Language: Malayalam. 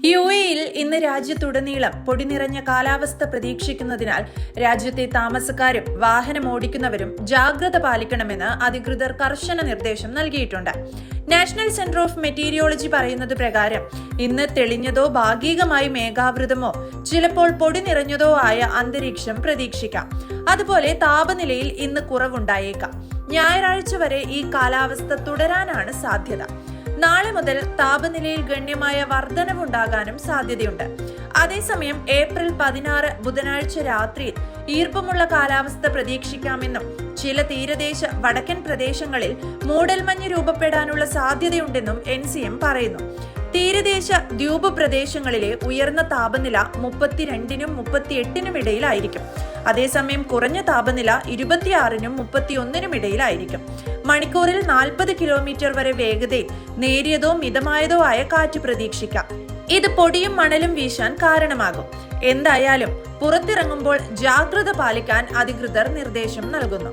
യുഎഇയിൽ ഇന്ന് രാജ്യത്തുടനീളം പൊടി നിറഞ്ഞ കാലാവസ്ഥ പ്രതീക്ഷിക്കുന്നതിനാൽ രാജ്യത്തെ താമസക്കാരും വാഹനം ഓടിക്കുന്നവരും ജാഗ്രത പാലിക്കണമെന്ന് അധികൃതർ കർശന നിർദ്ദേശം നൽകിയിട്ടുണ്ട്. നാഷണൽ സെന്റർ ഓഫ് മെറ്റീരിയോളജി പറയുന്നത് പ്രകാരം ഇന്ന് തെളിഞ്ഞതോ ഭാഗികമായി മേഘാവൃതമോ ചിലപ്പോൾ പൊടി നിറഞ്ഞതോ ആയ അന്തരീക്ഷം പ്രതീക്ഷിക്കാം. അതുപോലെ താപനിലയിൽ ഇന്ന് കുറവുണ്ടായേക്കാം. ഞായറാഴ്ച വരെ ഈ കാലാവസ്ഥ തുടരാനാണ് സാധ്യത. നാളെ മുതൽ താപനിലയിൽ ഗണ്യമായ വർധനവുണ്ടാകാനും സാധ്യതയുണ്ട്. അതേസമയം ഏപ്രിൽ 16 ബുധനാഴ്ച രാത്രിയിൽ ഈർപ്പമുള്ള കാലാവസ്ഥ പ്രതീക്ഷിക്കാമെന്നും ചില തീരദേശ വടക്കൻ പ്രദേശങ്ങളിൽ മൂടൽമഞ്ഞ് രൂപപ്പെടാനുള്ള സാധ്യതയുണ്ടെന്നും NCM പറയുന്നു. തീരദേശ ദ്വീപ് പ്രദേശങ്ങളിലെ ഉയർന്ന താപനില 32-നും 38-നും ഇടയിലായിരിക്കും. അതേസമയം കുറഞ്ഞ താപനില 26-നും 31-നും ഇടയിലായിരിക്കും. മണിക്കൂറിൽ 40 കിലോമീറ്റർ വരെ വേഗതയിൽ നേരിയതോ മിതമായതോ ആയ കാറ്റ് പ്രതീക്ഷിക്കാം. ഇത് പൊടിയും മണലും വീശാൻ കാരണമാകും. എന്തായാലും പുറത്തിറങ്ങുമ്പോൾ ജാഗ്രത പാലിക്കാൻ അധികൃതർ നിർദ്ദേശം നൽകുന്നു.